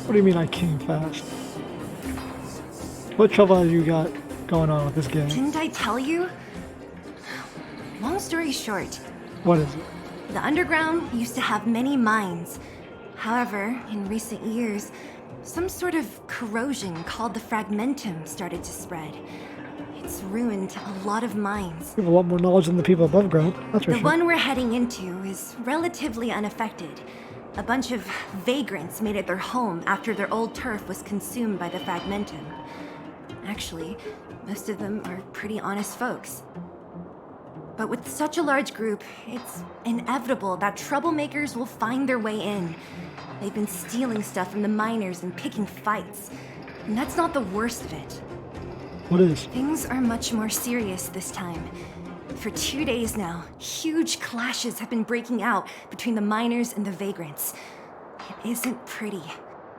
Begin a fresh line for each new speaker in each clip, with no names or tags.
What do you mean I came fast? What trouble have you got going on with this game?
Didn't I tell you? Long story short,
What is it?
the underground used to have many mines. However, in recent years, some sort of corrosion called the fragmentum started to spread. It's ruined a lot of mines.
You have a lot more knowledge than the people above ground. That's for
The
sure.
one we're heading into is relatively unaffected. A bunch of vagrants made it their home after their old turf was consumed by the fragmentum. Actually, most of them are pretty honest folks. But with such a large group, it's inevitable that troublemakers will find their way in. They've been stealing stuff from the miners and picking fights. And that's not the worst of it.
What is?
Things are much more serious this time. For 2 days now, huge clashes have been breaking out between the miners and the vagrants. It isn't pretty.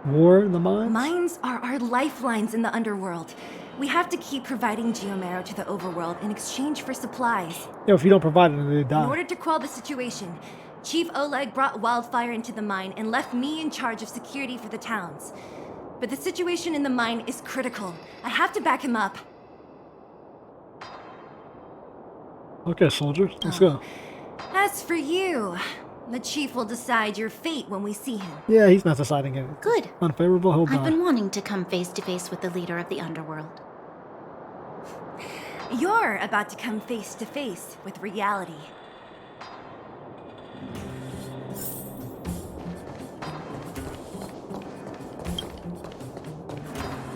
War in the mines?
Mines are our lifelines in the underworld. We have to keep providing geomarrow to the overworld in exchange for supplies.
Yeah, if you don't provide it, they
In
die.
order to quell the situation, Chief Oleg brought Wildfire into the mine and left me in charge of security for the towns. But the situation in the mine is critical. I have to back him up.
Okay, soldier, let's go.
As for you, the Chief will decide your fate when we see him.
Yeah, he's not deciding it.
Good.
Unfavorable, he'll
I've
die.
been wanting to come face to face with the leader of the underworld.
You're about to come face to face with reality.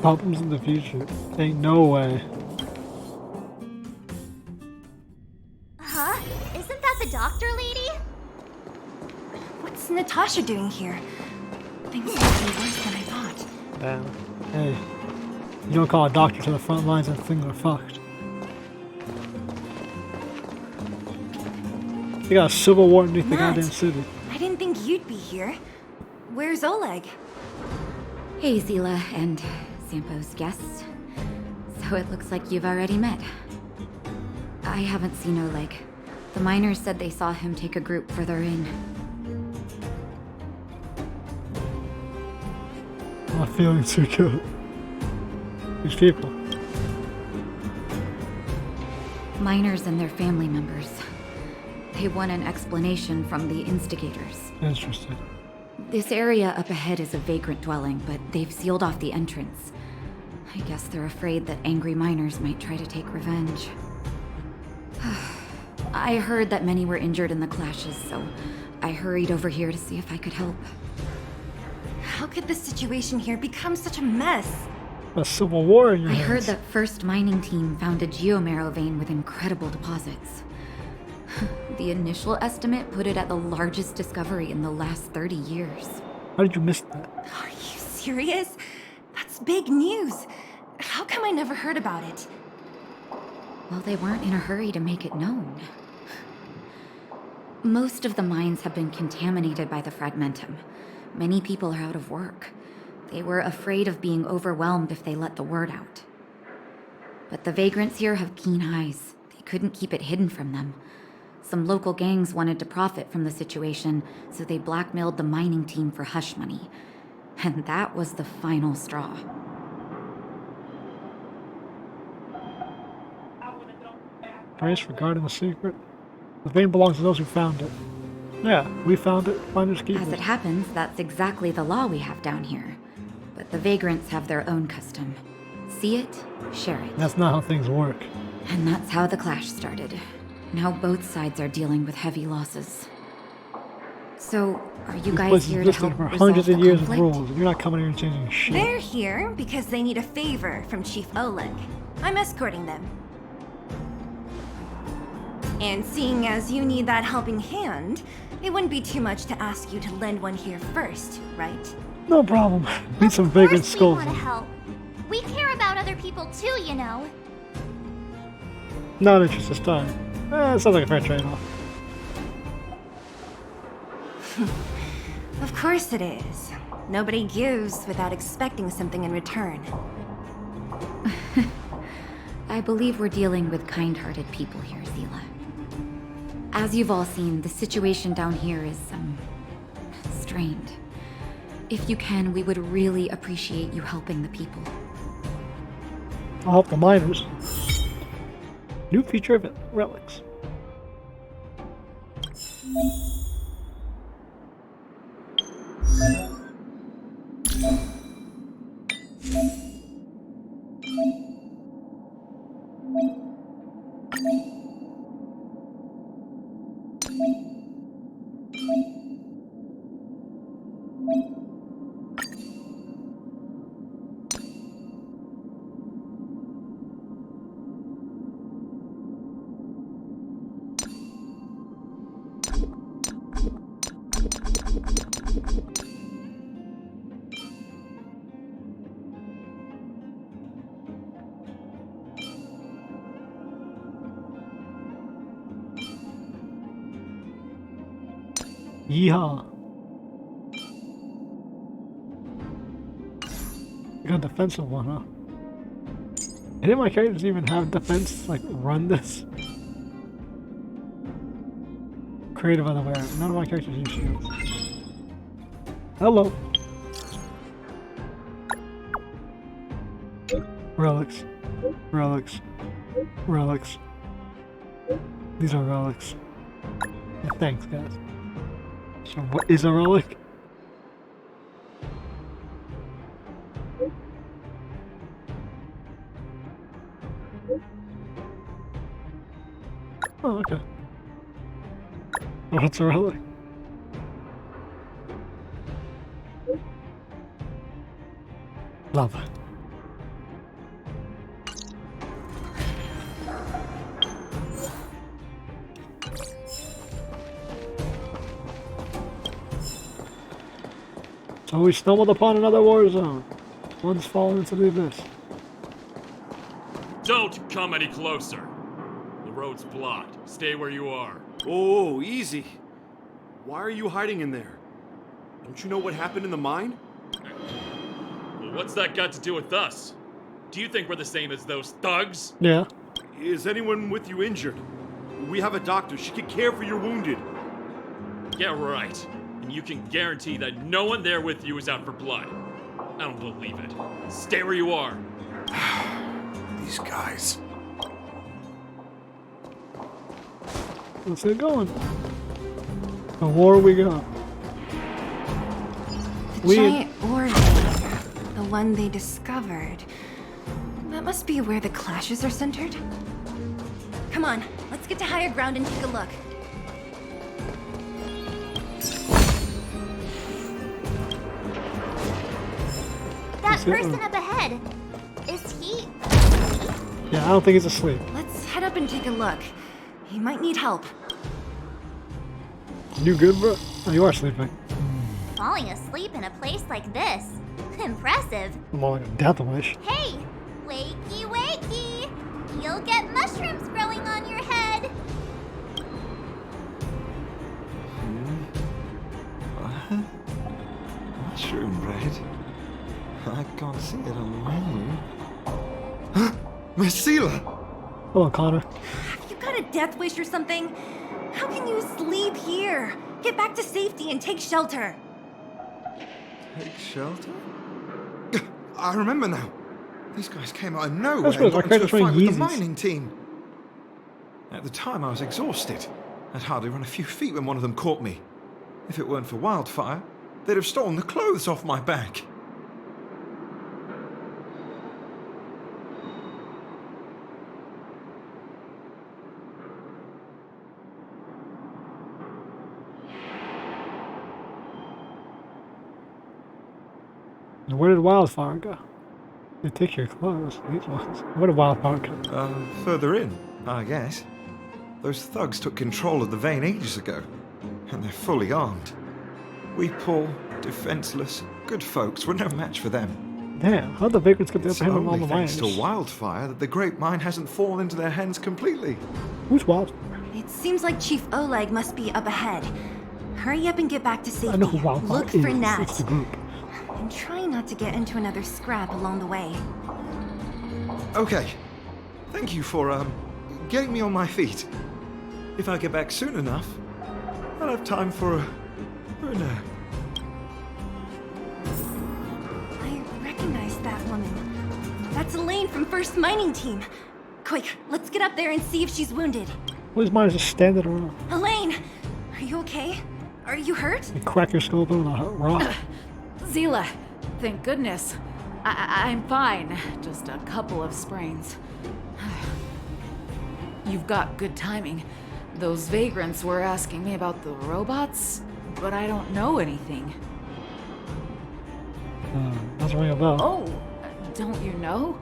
Problems in the future. Ain't no way.
Huh? Isn't that the doctor lady?
What's Natasha doing here? Things might be worse than I thought.
Damn. Hey, you don't call a doctor to the front lines and things are fucked. You got a civil war underneath the
Matt.
goddamn city.
I didn't think you'd be here. Where's Oleg?
Hey, Seele and Sampo's guests. So it looks like you've already met. I haven't seen Oleg. The miners said they saw him take a group further in.
I'm not feeling too good. These people.
Miners and their family members. They want an explanation from the instigators.
Interesting.
This area up ahead is a vagrant dwelling, but they've sealed off the entrance. I guess they're afraid that angry miners might try to take revenge. I heard that many were injured in the clashes, so I hurried over here to see if I could help.
How could the situation here become such a mess?
A civil war in your
I
hands.
heard that First Mining Team found a geomarrow vein with incredible deposits. The initial estimate put it at the largest discovery in the last 30 years.
How did you miss that?
Are you serious? That's big news. How come I never heard about it?
Well, they weren't in a hurry to make it known. Most of the mines have been contaminated by the fragmentum. Many people are out of work. They were afraid of being overwhelmed if they let the word out. But the vagrants here have keen eyes. They couldn't keep it hidden from them. Some local gangs wanted to profit from the situation, so they blackmailed the mining team for hush money. And that was the final straw.
Praise for guarding the secret. The vein belongs to those who found it. Yeah, we found it. Finders keepers.
As it happens, that's exactly the law we have down here. But the vagrants have their own custom. See it, share it.
That's not how things work.
And that's how the clash started. Now both sides are dealing with heavy losses. So, are you
This
guys
place
here
is
to
listed
help
for
resolve
hundreds
the
of years of
conflict?
rules, and you're not coming here and changing shit.
They're here because they need a favor from Chief Oleg. I'm escorting them. And seeing as you need that helping hand, it wouldn't be too much to ask you to lend one here first, right?
No problem. Need some
Of
vagrant
course we
skulls.
want to help. We care about other people too, you know.
Not interested this time. It sounds like a fair trade-off.
Of course it is. Nobody gives without expecting something in return.
I believe we're dealing with kind-hearted people here, Seele. As you've all seen, the situation down here is, strained. If you can, we would really appreciate you helping the people.
I'll help the miners. New feature of relics. Yeehaw. You got a defensive one, huh? Any of my characters even have defense, like, run this? Creative unaware. None of my characters use shields. Hello. Relics. Relics. Relics. These are relics. Yeah, thanks, guys. So what is a relic? Oh, okay. What's a relic? Lava. So we stumbled upon another war zone. One's fallen into the abyss.
Don't come any closer. The road's blocked. Stay where you are.
Oh, easy. Why are you hiding in there? Don't you know what happened in the mine?
Well, what's that got to do with us? Do you think we're the same as those thugs?
Yeah.
Is anyone with you injured? We have a doctor. She can care for your wounded.
Yeah, right. And you can guarantee that no one there with you is out for blood. I don't believe it. Stay where you are.
These guys.
Let's get going. The war we got.
The giant ore vein, the one they discovered. That must be where the clashes are centered. Come on, let's get to higher ground and take a look.
That person up ahead. Is he?
Yeah, I don't think he's asleep.
Let's head up and take a look. He might need help.
You good, bro? Oh, you are sleeping.
Falling asleep in a place like this. Impressive.
More like a death wish.
Hey, wakey wakey. You'll get mushrooms growing on your head.
Mushroom bread? I can't see it on the menu. My seele!
Hello, Connor.
Have you got a death wish or something? How can you sleep here? Get back to safety and take shelter.
Take shelter? I remember now. These guys came out of nowhere
That's
and
right,
got
our
into a
character's wearing
fight with the
Yeezys.
mining team. At the time, I was exhausted. I'd hardly run a few feet when one of them caught me. If it weren't for Wildfire, they'd have stolen the clothes off my back.
Where did Wildfire go? They take your clothes. These ones. Where did Wildfire go?
Further in, I guess. Those thugs took control of the vein ages ago, and they're fully armed. We poor, defenseless, good folks were no match for them.
Damn, how'd the vagrants get the
It's
upper hand on all
only
the
thanks
miners?
to Wildfire that the Great Mine hasn't fallen into their hands completely.
Who's Wildfire?
It seems like Chief Oleg must be up ahead. Hurry up and get back to safety.
I know who Wildfire
Look
is.
for Nat.
It's the group.
And try not to get into another scrap along the way.
Okay. Thank you for, getting me on my feet. If I get back soon enough, I'll have time for a nap.
That's Elaine from First Mining Team. Quick, let's get up there and see if she's wounded.
Where's mine just standing around?
Elaine, are you okay? Are you hurt?
You crack your skull open on a rock.
Seele, thank goodness. I'm fine. Just a couple of sprains. You've got good timing. Those vagrants were asking me about the robots, but I don't know anything.
Doesn't ring a bell.
Oh, don't you know?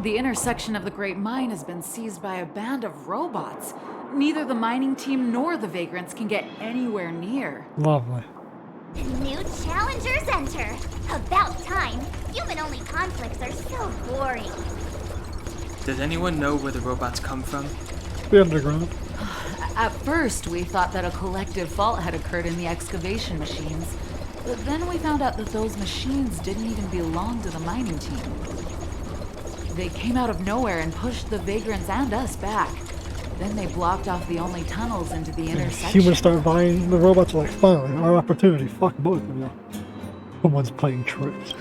The intersection of the Great Mine has been seized by a band of robots. Neither the mining team nor the vagrants can get anywhere near.
Lovely.
New challengers enter. About time. Human-only conflicts are so boring.
Does anyone know where the robots come from?
The underground.
At first, we thought that a collective fault had occurred in the excavation machines. But then we found out that those machines didn't even belong to the mining team. They came out of nowhere and pushed the vagrants and us back. Then they blocked off the only tunnels into the intersection.
Humans start buying the robots, are like, finally, our opportunity. Fuck both of you. Someone's playing tricks.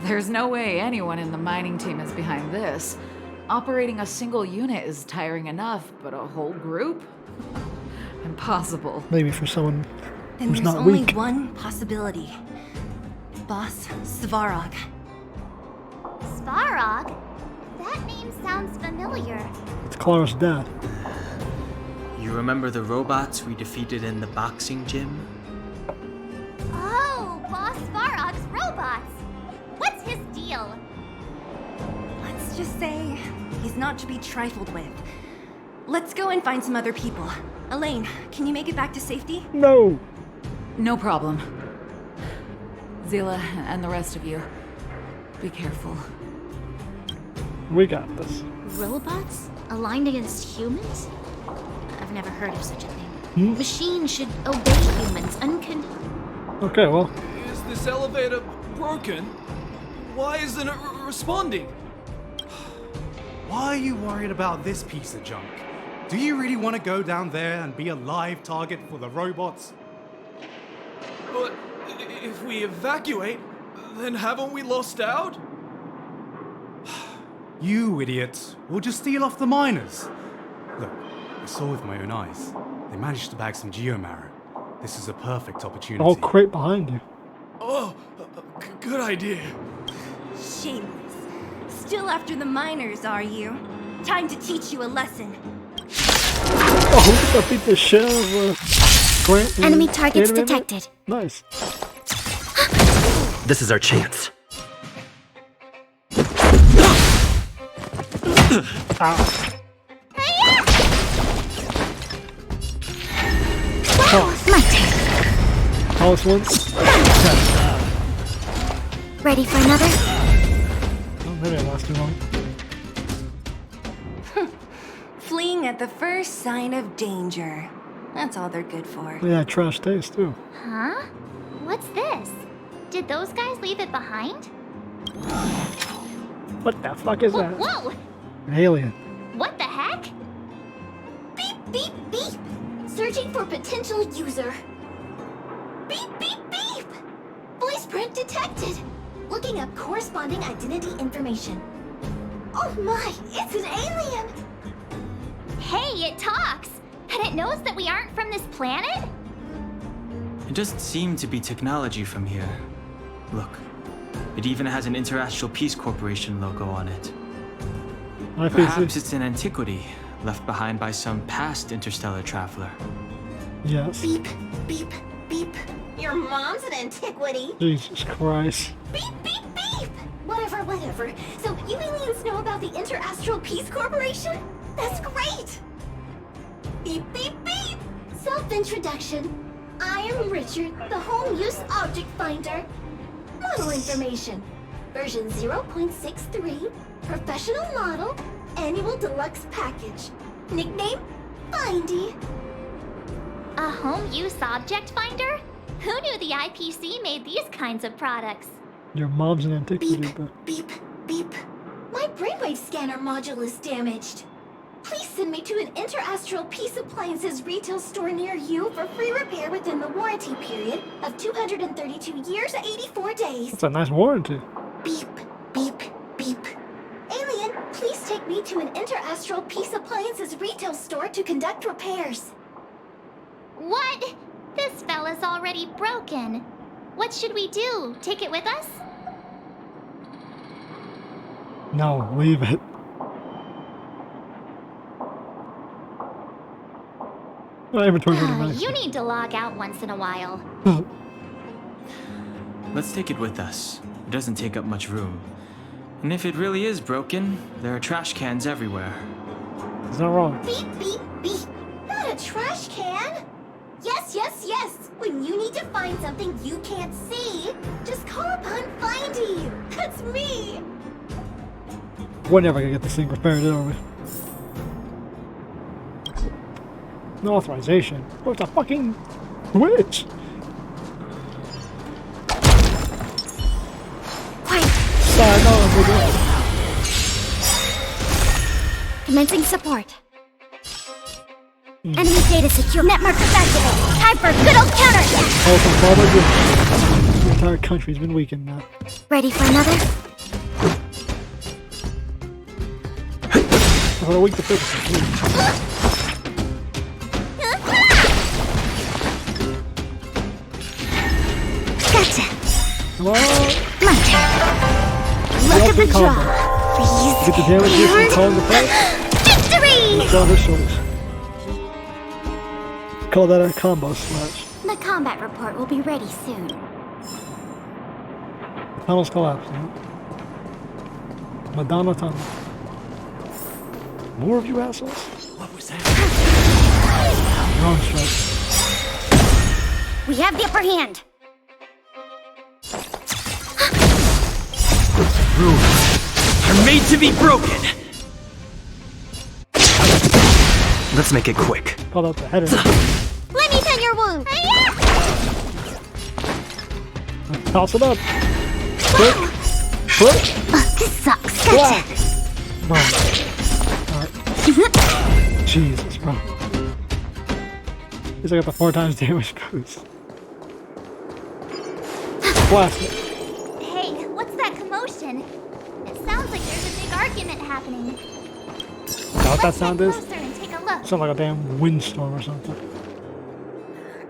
There's no way anyone in the mining team is behind this. Operating a single unit is tiring enough, but a whole group? Impossible.
Maybe for someone
Then
who's
there's
not
only
weak.
one possibility. Boss Svarog.
Svarog? That name sounds familiar.
It's Clara's dad.
You remember the robots we defeated in the boxing gym?
Oh, Boss Svarog's robots. What's his deal?
Let's just say he's not to be trifled with. Let's go and find some other people. Elaine, can you make it back to safety?
No!
No problem. Seele and the rest of you, be careful.
We got this.
Robots? Aligned against humans? I've never heard of such a thing. Machines should obey humans,
Okay, well,
Is this elevator broken? Why isn't it responding?
Why are you worried about this piece of junk? Do you really want to go down there and be a live target for the robots?
But if we evacuate, then haven't we lost out?
You idiots! We'll just steal off the miners! Look, I saw with my own eyes. They managed to bag some geomarrow. This is a perfect
the
opportunity.
whole crate behind you.
Oh, good idea.
Shameless. Still after the miners, are you? Time to teach you a lesson.
Oh, we just beat the shit out of Grant. and
Enemy targets
Animator?
detected.
Nice.
This is our chance.
Ow.
My turn.
House once.
Ready for another?
Oh, that didn't last too long.
Fleeing at the first sign of danger. That's all they're good for.
Yeah, trash taste too.
Huh? What's this? Did those guys leave it behind?
What the fuck is that?
Whoa!
An alien.
What the heck? Beep, beep, beep! Searching for potential user. Beep, beep, beep! Voice print detected. Looking up corresponding identity information. Oh my, it's an alien! Hey, it talks! And it knows that we aren't from this planet?
It doesn't seem to be technology from here. Look, it even has an Interastral Peace Corporation logo on it. Perhaps it's an antiquity, left behind by some past interstellar traveler.
Yes.
Beep, beep, beep. Your mom's an antiquity.
Jesus Christ.
Beep, beep, beep! Whatever, whatever. So you aliens know about the Interastral Peace Corporation? That's great! Beep, beep, beep! Self-introduction. I am Richard, the Home Use Object Finder. Model information. Version 0.63. Professional model. Annual deluxe package. Nickname? Findy. A home use object finder? Who knew the IPC made these kinds of products?
Your mom's an antiquity.
Beep,
but...
beep, beep. My brainwave scanner module is damaged. Please send me to an Interastral Peace Appliances retail store near you for free repair within the warranty period of 232 years, 84 days.
That's a nice warranty.
Beep, beep, beep. to an interastral peace appliances retail store to conduct repairs.
What? This fella's already broken. What should we do? Take it with us?
No, leave it. My inventory's already nice.
You need to log out once in a while.
Let's take it with us. It doesn't take up much room. And if it really is broken, there are trash cans everywhere.
It's not wrong.
Beep, beep, beep. Not a trash can. Yes, yes, yes. When you need to find something you can't see, just call upon Findy. That's me.
We're never gonna get this thing repaired, are we? No authorization. What's a fucking witch?
Commencing support. Enemy data secure. Network activated. Time for good old counterattack.
The entire country's been weakened now.
Ready for another?
What a week to fix.
Gotcha.
Come on.
My turn. Look at the draw. Please.
Get the damage here from calling the fight.
Victory!
Draw her shoulders. Call that a combo slash.
The combat report will be ready soon.
The tunnel's collapsing. Madonna tunnel. More of you assholes?
What was that?
Wrong strike.
We have the upper hand.
Rules are made to be broken. Let's make it quick.
Call out the header.
Let me tend your wound.
Toss it up. Quick. Quick.
This sucks. Gotcha.
Come on. Alright. Jesus, bro. He's got the 4 times damage boost. Blast it.
Hey, what's that commotion? It sounds like there's a big argument happening.
Know what that sound is?
Closer and take a look.
Sounds like a damn windstorm or something.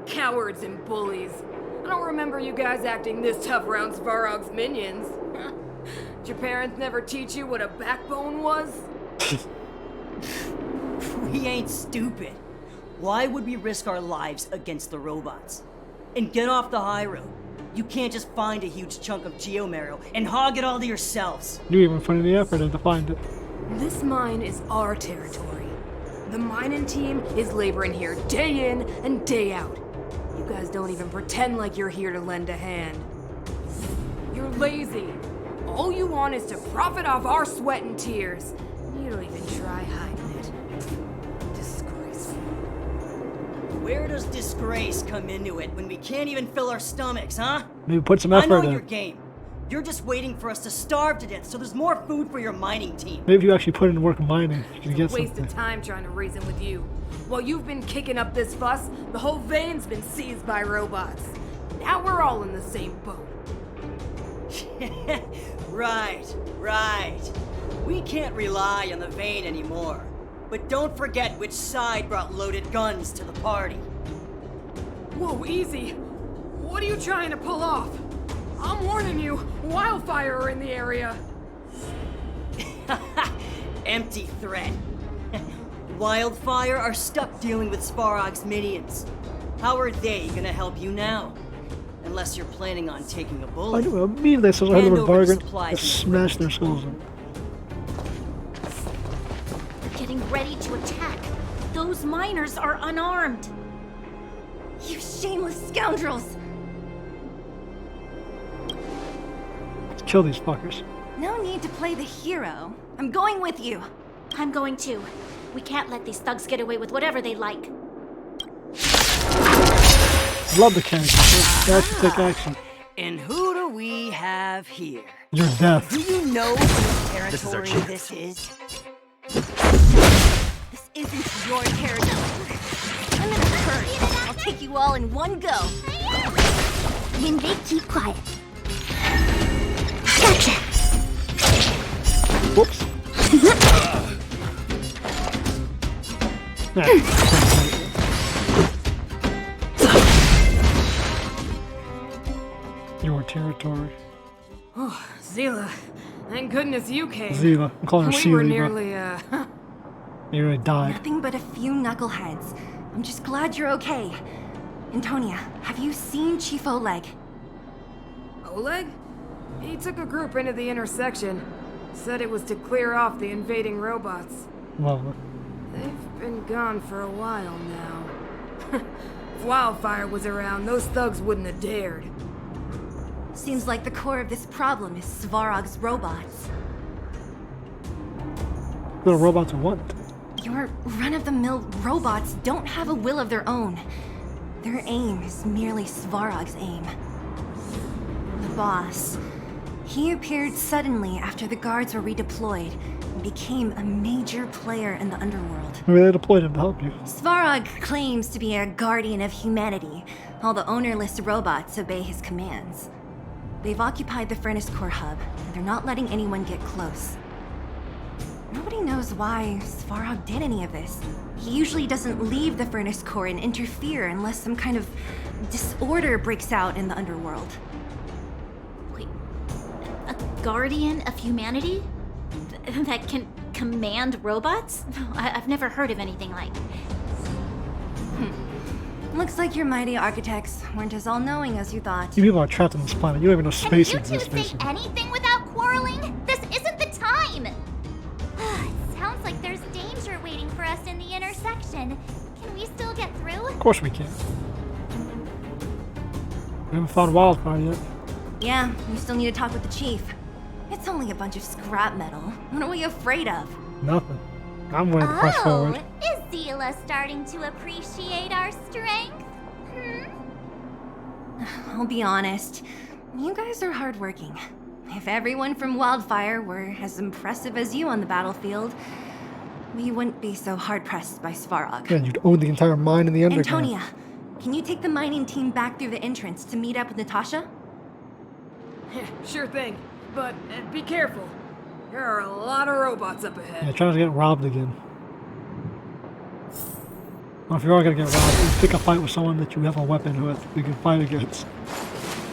Cowards and bullies. I don't remember you guys acting this tough around Svarog's minions. Did your parents never teach you what a backbone was?
We ain't stupid. Why would we risk our lives against the robots? And get off the high road. You can't just find a huge chunk of geomarrow and hog it all to yourselves.
You even put in the effort in to find it.
This mine is our territory. The mining team is laboring here day in and day out. You guys don't even pretend like you're here to lend a hand. You're lazy. All you want is to profit off our sweat and tears. You don't even try hiding it. Disgraceful.
Where does disgrace come into it when we can't even fill our stomachs, huh?
Maybe put some
I
effort
know your
in.
game. You're just waiting for us to starve to death so there's more food for your mining team.
Maybe if you actually put in work mining, you can get
It's a waste
something.
of time trying to reason with you. While you've been kicking up this fuss, the whole vein's been seized by robots. Now we're all in the same boat.
Right. We can't rely on the vein anymore. But don't forget which side brought loaded guns to the party.
Whoa, easy. What are you trying to pull off? I'm warning you, Wildfire are in the area.
Empty threat. Wildfire are stuck dealing with Svarog's minions. How are they gonna help you now? Unless you're planning on taking a bullet.
I do immediately as I heard
Hand
the
over the
bargain,
supplies
just
and
smash their skulls in.
Getting ready to attack. Those miners are unarmed.
You shameless scoundrels!
Let's kill these fuckers.
No need to play the hero. I'm going with you.
I'm going too. We can't let these thugs get away with whatever they like.
Love the character. They actually take action.
And who do we have here?
Your death.
Do you know whose territory this is?
This isn't your territory. I'm in a hurry. I'll take you all in one go.
When they keep quiet. Gotcha.
Whoops. Your territory.
Oh, Seele. Thank goodness you came.
Seele. I'm calling her
We
Seele,
were
bro.
nearly,
You really died.
Nothing but a few knuckleheads. I'm just glad you're okay. Antonia, have you seen Chief Oleg?
Oleg? He took a group into the intersection. Said it was to clear off the invading robots.
Well,
They've been gone for a while now. If Wildfire was around, those thugs wouldn't have dared.
Seems like the core of this problem is Svarog's robots.
little robots are what?
Your run-of-the-mill robots don't have a will of their own. Their aim is merely Svarog's aim. The boss. He appeared suddenly after the guards were redeployed and became a major player in the underworld.
Maybe they deployed him to help you.
Svarog claims to be a guardian of humanity, while the ownerless robots obey his commands. They've occupied the Furnace Core hub, and they're not letting anyone get close. Nobody knows why Svarog did any of this. He usually doesn't leave the Furnace Core and interfere unless some kind of disorder breaks out in the underworld.
Wait, a guardian of humanity? That can command robots? I've never heard of anything like.
Looks like your mighty architects weren't as all-knowing as you thought.
You people are trapped on this planet. You don't even know space
Can you two
exists,
say
basically.
anything without quarreling? This isn't the time! It sounds like there's danger waiting for us in the intersection. Can we still get through?
Of course we can. We haven't found Wildfire yet.
Yeah, we still need to talk with the chief. It's only a bunch of scrap metal. What are we afraid of?
Nothing. I'm willing to press forward.
Is Seele starting to appreciate our strength?
I'll be honest. You guys are hardworking. If everyone from Wildfire were as impressive as you on the battlefield, we wouldn't be so hard-pressed by Svarog.
And you'd own the entire mine in the underground.
Antonia, can you take the mining team back through the entrance to meet up with Natasha?
Sure thing. But be careful. There are a lot of robots up ahead.
Yeah, try not to get robbed again. Well, if you are gonna get robbed, you pick a fight with someone that you have a weapon with, you can fight against.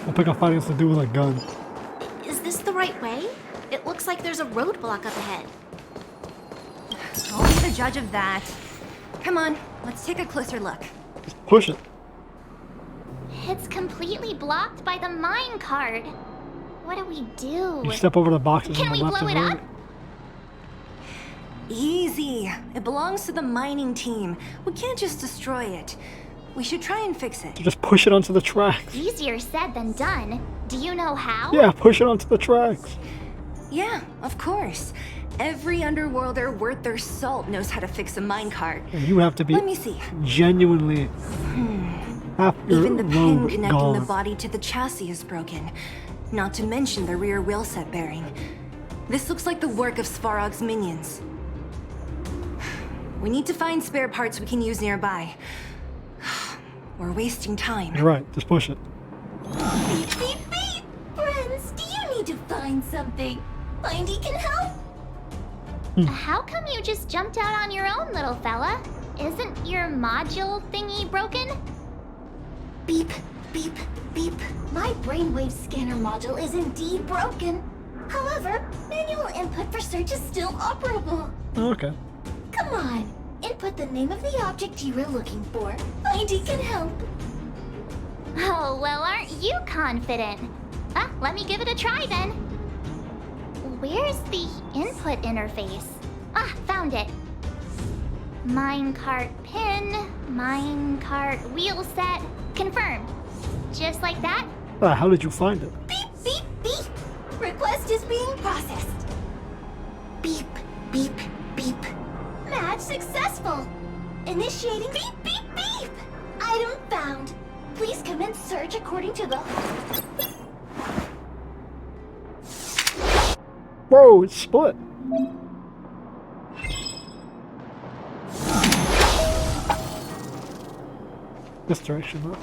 Or pick a fight against the dude with a gun.
Is this the right way? It looks like there's a roadblock up ahead.
I'll be the judge of that. Come on, let's take a closer look.
Just push it.
It's completely blocked by the mine cart. What do we do?
You step over the boxes
Can
on
we
the left
blow
and
it
right.
up?
Easy. It belongs to the mining team. We can't just destroy it. We should try and fix it.
Just push it onto the tracks.
Easier said than done. Do you know how?
Yeah, push it onto the tracks.
Yeah, of course. Every underworlder worth their salt knows how to fix a minecart.
And you have to be
Let me see.
genuinely half your
Even the pin
robe
connecting
gone.
the body to the chassis is broken. Not to mention the rear wheel set bearing. This looks like the work of Svarog's minions. We need to find spare parts we can use nearby. We're wasting time.
You're right, just push it.
Beep, beep, beep! Friends, do you need to find something? Findy can help?
How come you just jumped out on your own, little fella? Isn't your module thingy broken?
Beep, beep, beep. My brainwave scanner module is indeed broken. However, manual input for search is still operable.
Oh, okay.
Come on, input the name of the object you were looking for. Findy can help.
Oh, well, aren't you confident? Let me give it a try then. Where's the input interface? Found it. Minecart pin, minecart wheel set, confirmed. Just like that?
How did you find it?
Beep, beep, beep. Request is being processed. Beep, beep, beep. Match successful. Initiating beep, beep, beep. Item found. Please commence search according to the...
Whoa, it's split. This direction, huh?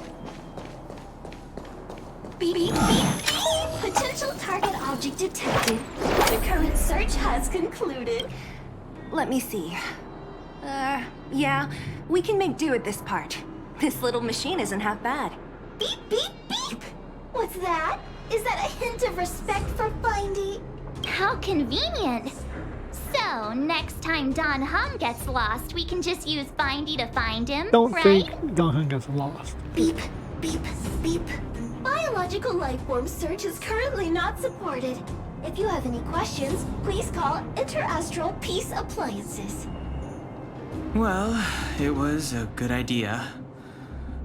Beep, beep, beep. Potential target object detected. The current search has concluded.
Let me see. Yeah, we can make do with this part. This little machine isn't half bad.
Beep, beep, beep! What's that? Is that a hint of respect for Findy?
How convenient. So, next time Don Hum gets lost, we can just use Findy to find him,
Don't
right?
think Don Hum gets lost.
Beep, beep, beep. Biological life form search is currently not supported. If you have any questions, please call Interastral Peace Appliances.
Well, it was a good idea.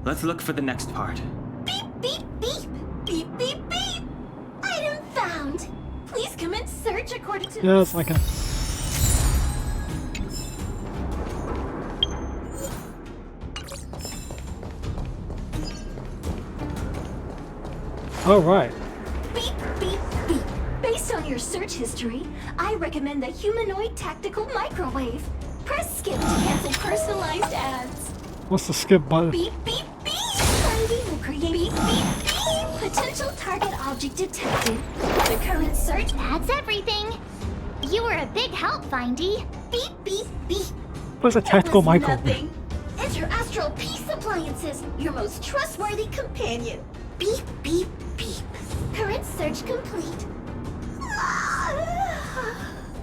Let's look for the next part.
Beep, beep, beep! Beep, beep, beep! Item found! Please commence search according to...
Yes, I can. Alright.
Beep, beep, beep. Based on your search history, I recommend the humanoid tactical microwave. Press skip to cancel personalized ads.
What's the skip button?
Beep, beep, beep! Findy will create beep, beep, beep! Potential target object detected. The current search...
That's everything. You were a big help, Findy.
Beep, beep, beep!
What's a tactical microwave?
Nothing. Interastral Peace Appliances, your most trustworthy companion. Beep, beep, beep. Current search complete.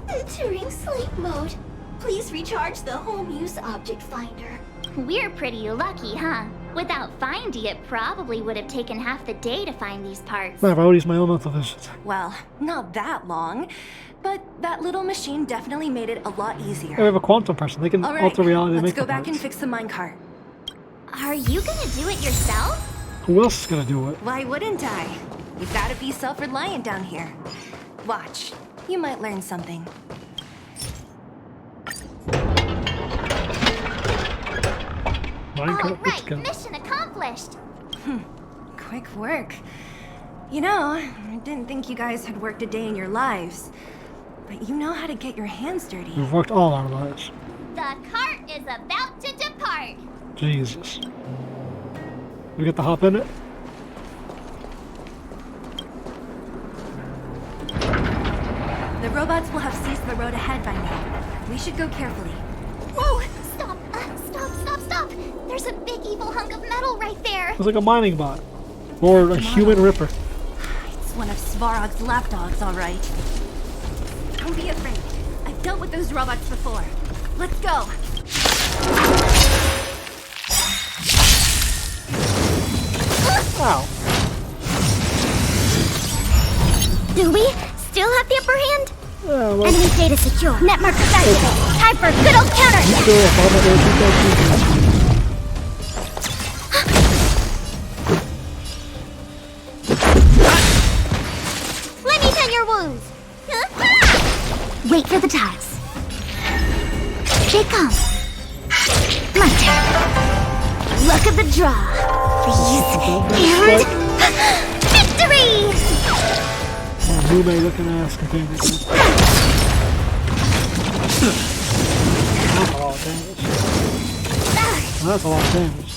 Entering sleep mode. Please recharge the home use object finder.
We're pretty lucky, huh? Without Findy, it probably would have taken half the day to find these parts.
I've already used my own mental vision.
Well, not that long, but that little machine definitely made it a lot easier.
We have a quantum person. They can
All right,
alter reality and
let's
make
go
the
back and
parts.
fix the minecart.
Are you gonna do it yourself?
Who else is gonna do it?
Why wouldn't I? You've got to be self-reliant down here. Watch, you might learn something.
Minecart, let's
Alright,
go.
mission accomplished.
Quick work. You know, I didn't think you guys had worked a day in your lives, but you know how to get your hands dirty.
We've worked all our lives.
The cart is about to depart.
Jesus. We get to hop in it?
The robots will have seized the road ahead by now. We should go carefully.
Whoa! Stop! Stop! There's a big evil hunk of metal right there.
It's like a mining bot. Or a human ripper.
It's one of Svarog's lapdogs, all right. Don't be afraid. I've dealt with those robots before. Let's go.
Ow.
Do we still have the upper hand?
Yeah, well,
Enemy data secure. Network activated. Time for good old counter.
still up on the
Let me tend your wounds. Wait for the tiles. They come. My turn. Look at the draw. Please. And victory!
My roommate looking ass container. That's a lot of damage. That's a lot of damage.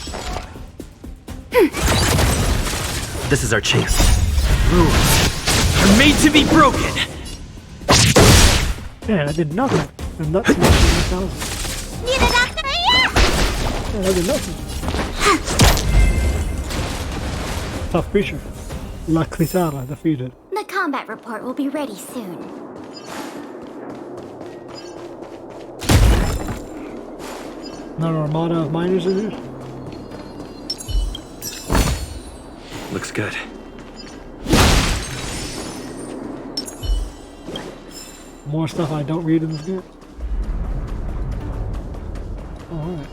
This is our chance. Rules are made to be broken.
Man, I did nothing. And that's not 1,000.
Need a doctor?
Man, I did nothing. Tough creature. La Clisara defeated.
The combat report will be ready soon.
Another armada of miners in here.
Looks good.
More stuff I don't read in this game. Alright.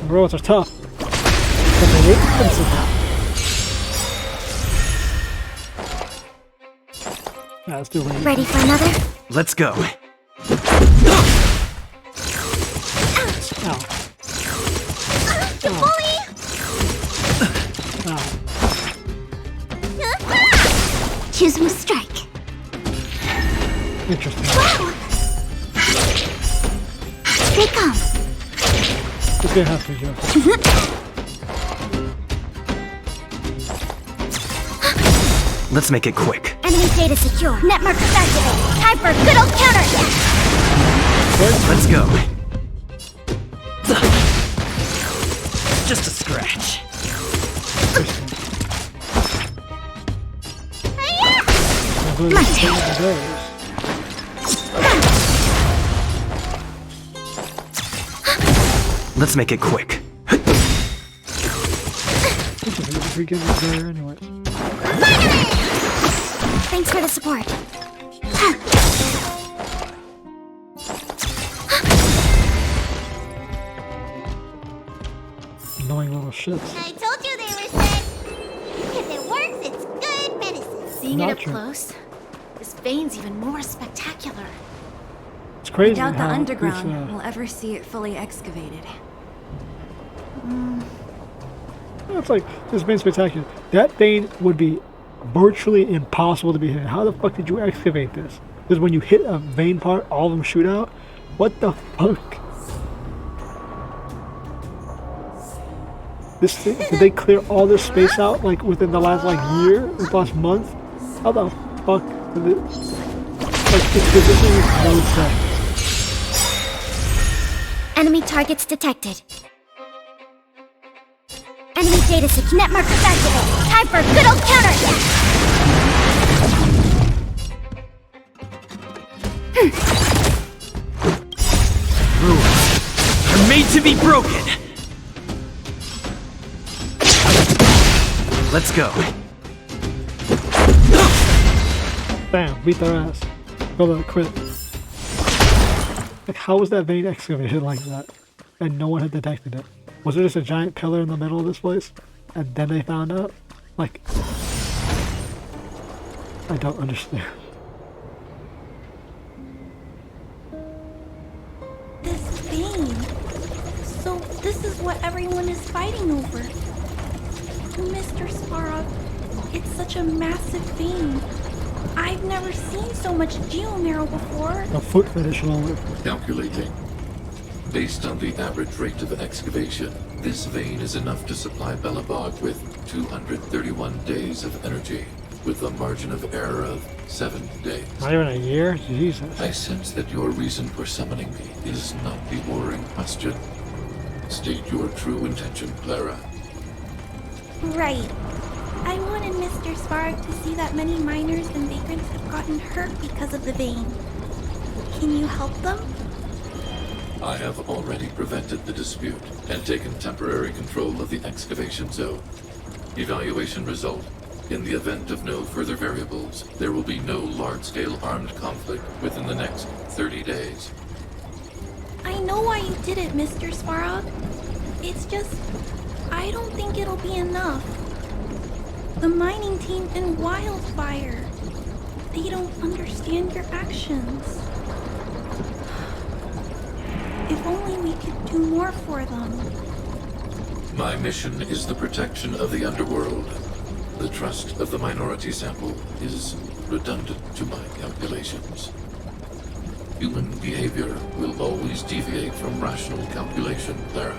Roads are tough. But they're expensive. Yeah, let's do it.
Ready for another?
Let's go.
Ow.
The bully!
Ow.
Choose one strike.
Interesting.
Wow! They come.
This game has to be just.
Let's make it quick.
Enemy data secure. Net markers activated. Time for a good old counterattack.
Let's go. Just a scratch.
My turn.
Let's make it quick.
There anyway.
Thanks for the support.
Annoying little shits.
I told you they were sick. If it works, it's good medicine.
Seeing
Not
it up
true.
close, this vein's even more spectacular.
It's crazy.
I doubt the
how
underground
this,
will ever see it fully excavated.
it's like this vein spectacular. That vein would be virtually impossible to be hit. How the fuck did you excavate this? Because when you hit a vein part, all of them shoot out. What the fuck? This thing, did they clear all this space out like within the last year, the last month? How the fuck did it? Like this thing makes no sense.
Enemy targets detected. Enemy data secure. Net markers activated. Time for a good old counterattack.
Ruins are made to be broken. Let's go.
Bam, beat their ass. Go to quit. Like, how was that vein excavated like that? And no one had detected it? Was there just a giant pillar in the middle of this place? And then they found out? Like, I don't understand.
This vein. So this is what everyone is fighting over. Mr. Svarog, it's such a massive vein. I've never seen so much geomarrow before.
A foot fetish only.
Calculating. Based on the average rate of excavation, this vein is enough to supply Belobog with 231 days of energy, with a margin of error of 7 days.
Not even a year? Jesus.
I sense that your reason for summoning me is not the boring question. State your true intention, Clara.
Right. I wanted Mr. Svarog to see that many miners and vagrants have gotten hurt because of the vein. Can you help them?
I have already prevented the dispute and taken temporary control of the excavation zone. Evaluation result. In the event of no further variables, there will be no large-scale armed conflict within the next 30 days.
I know why you did it, Mr. Svarog. It's just, I don't think it'll be enough. The mining team in Wildfire, they don't understand your actions. If only we could do more for them.
My mission is the protection of the underworld. The trust of the minority sample is redundant to my calculations. Human behavior will always deviate from rational calculation, Clara.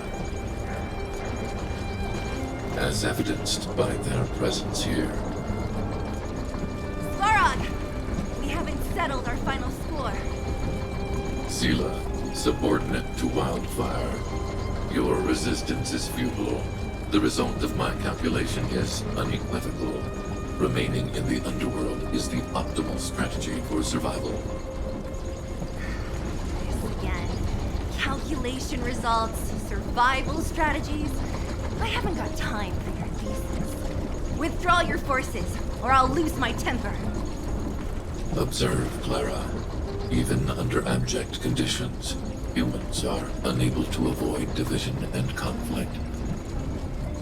As evidenced by their presence here.
Svarog! We haven't settled our final score.
Seele, subordinate to Wildfire. Your resistance is futile. The result of my calculation is unequivocal. Remaining in the underworld is the optimal strategy for survival.
Again. Calculation results, survival strategies. I haven't got time for your thesis. Withdraw your forces, or I'll lose my temper.
Observe, Clara. Even under abject conditions, humans are unable to avoid division and conflict.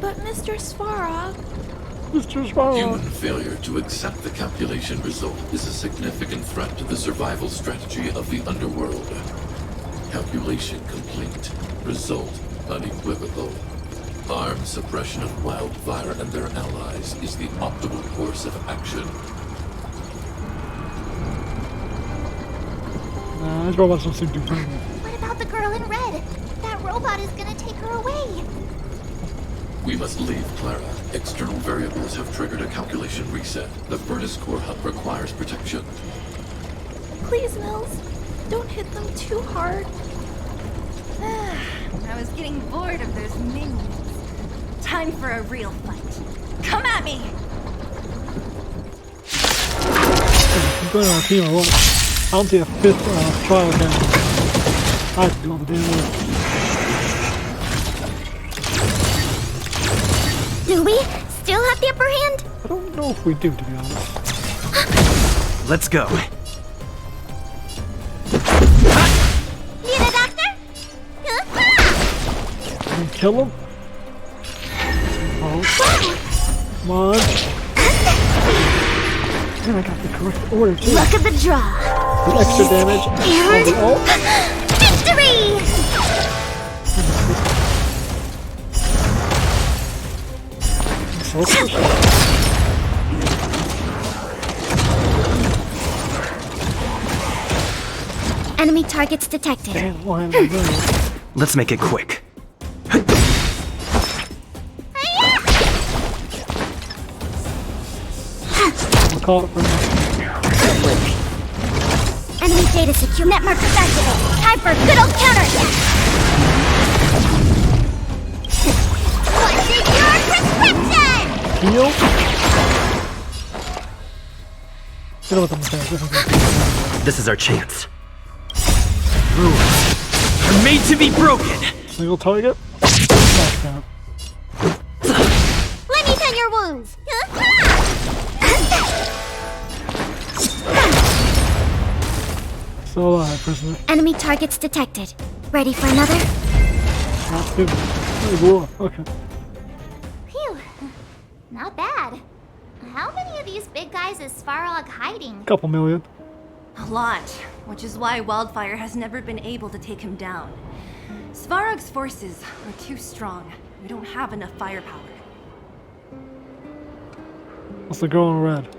But Mr. Svarog...
Mr. Svarog...
Human failure to accept the calculation result is a significant threat to the survival strategy of the underworld. Calculation complete. Result unequivocal. Armed suppression of Wildfire and their allies is the optimal course of action.
This robot don't seem too friendly.
What about the girl in red? That robot is gonna take her away.
We must leave, Clara. External variables have triggered a calculation reset. The furnace core hub requires protection.
Please, Mills, don't hit them too hard.
I was getting bored of those minions. Time for a real fight. Come at me!
I'm going on a team or what? I don't see a fifth trial again. I have to do all the damn work.
Do we still have the upper hand?
I don't know if we do, to be honest.
Let's go.
Need a doctor?
Can we kill him? Oh. Come on. And I got the correct order too.
Luck of the draw.
The extra damage.
And
the ult.
Victory! Enemy targets detected.
Let's make it quick.
Call it for
Enemy data secure. Net markers activated. Time for a good old counterattack. What's in your prescription?
Heal? Get over the
This is our chance. Ruins are made to be broken.
Single target?
Let me tend your wounds.
Still alive, prisoner.
Enemy targets detected. Ready for another?
That's good. Okay.
Phew. Not bad. How many of these big guys is Svarog hiding?
Couple million.
A lot, which is why Wildfire has never been able to take him down. Svarog's forces are too strong. We don't have enough firepower.
What's the girl in red?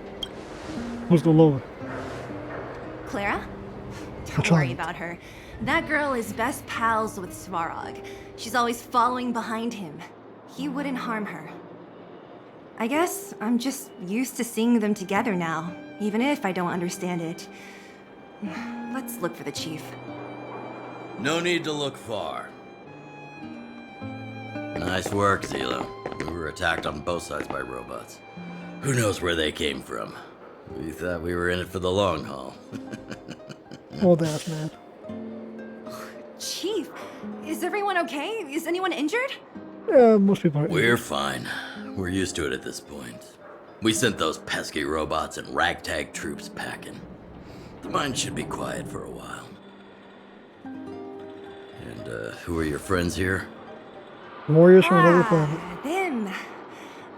Who's the lower?
Clara? Don't worry about her. That girl is best pals with Svarog. She's always following behind him. He wouldn't harm her. I guess I'm just used to seeing them together now, even if I don't understand it. Let's look for the chief.
No need to look far. Nice work, Zelo. We were attacked on both sides by robots. Who knows where they came from? We thought we were in it for the long haul.
Old ass man.
Chief, is everyone okay? Is anyone injured?
Yeah, most people are.
We're fine. We're used to it at this point. We sent those pesky robots and ragtag troops packing. The mine should be quiet for a while. And, who are your friends here?
Warriors from another planet.
Them.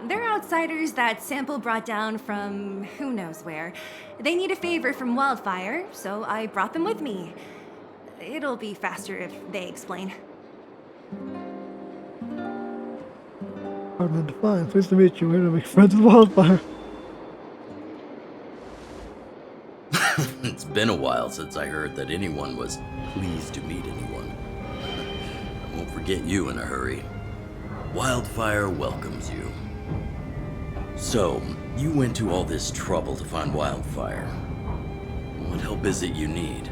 They're outsiders that Sample brought down from who knows where. They need a favor from Wildfire, so I brought them with me. It'll be faster if they explain.
Hardman Define, pleased to meet you. We're gonna make friends with Wildfire.
It's been a while since I heard that anyone was pleased to meet anyone. I won't forget you in a hurry. Wildfire welcomes you. So, you went to all this trouble to find Wildfire. What help is it you need?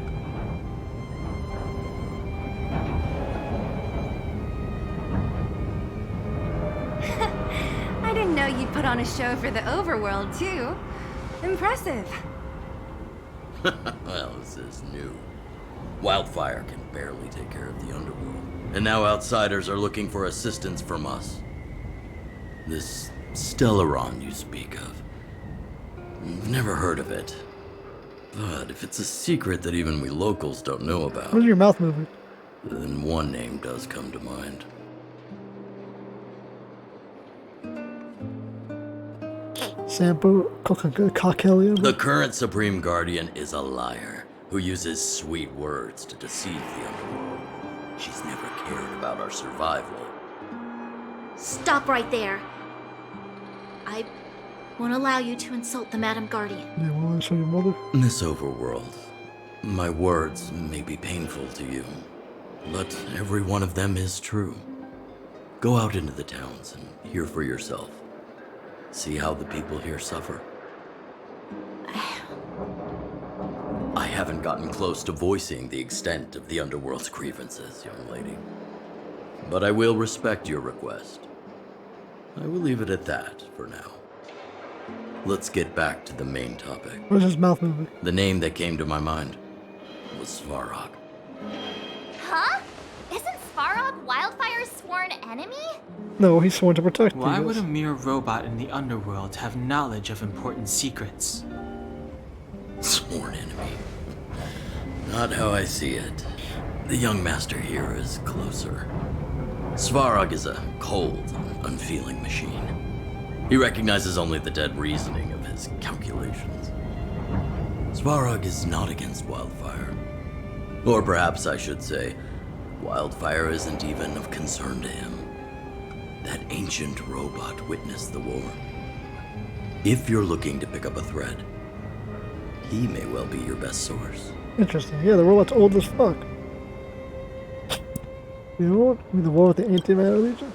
I didn't know you'd put on a show for the overworld, too. Impressive.
Well, this is new. Wildfire can barely take care of the underworld. And now outsiders are looking for assistance from us. This Stellaron you speak of. I've never heard of it. But if it's a secret that even we locals don't know about...
Where's your mouth moving?
Then one name does come to mind.
Sampo Cockelian?
The current Supreme Guardian is a liar who uses sweet words to deceive the underworld. She's never cared about our survival.
Stop right there. I won't allow you to insult the Madam Guardian.
Yeah, well, I'll show your mother.
This overworld, my words may be painful to you, but every one of them is true. Go out into the towns and hear for yourself. See how the people here suffer. I haven't gotten close to voicing the extent of the Underworld's grievances, young lady. But I will respect your request. I will leave it at that for now. Let's get back to the main topic.
Where's his mouth moving?
The name that came to my mind was Svarog.
Huh? Isn't Svarog Wildfire's sworn enemy?
No, he's sworn to protect you.
Why would a mere robot in the underworld have knowledge of important secrets?
Sworn enemy. Not how I see it. The young master here is closer. Svarog is a cold, unfeeling machine. He recognizes only the dead reasoning of his calculations. Svarog is not against Wildfire. Or perhaps I should say, Wildfire isn't even of concern to him. That ancient robot witnessed the war. If you're looking to pick up a thread, he may well be your best source.
Interesting. Yeah, the robot's old as fuck. You know what? I mean, the war with the Antimatter Legions?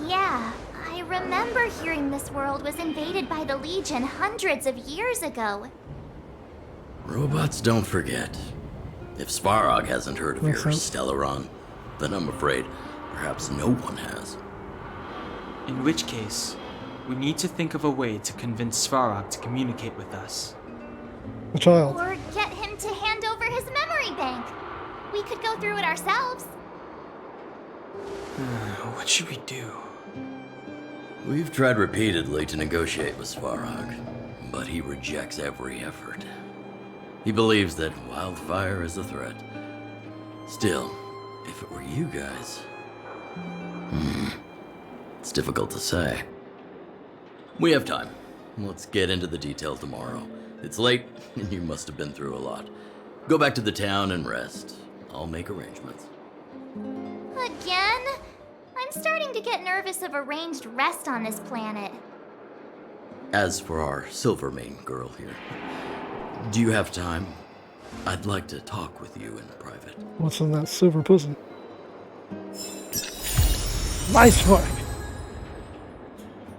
Yeah, I remember hearing this world was invaded by the Legion hundreds of years ago.
Robots don't forget. If Svarog hasn't heard of your Stellaron, then I'm afraid perhaps no one has.
In which case, we need to think of a way to convince Svarog to communicate with us.
The child.
Or get him to hand over his memory bank. We could go through it ourselves.
What should we do?
We've tried repeatedly to negotiate with Svarog, but he rejects every effort. He believes that Wildfire is a threat. Still, if it were you guys... it's difficult to say. We have time. Let's get into the detail tomorrow. It's late, and you must have been through a lot. Go back to the town and rest. I'll make arrangements.
Again? I'm starting to get nervous of arranged rest on this planet.
As for our Silvermane girl here, do you have time? I'd like to talk with you in private.
What's in that silver pussy? Nice work!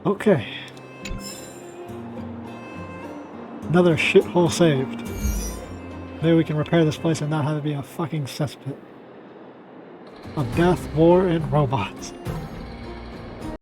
Okay. Another shithole saved. Maybe we can repair this place and not have it be a fucking cesspit of death, war, and robots.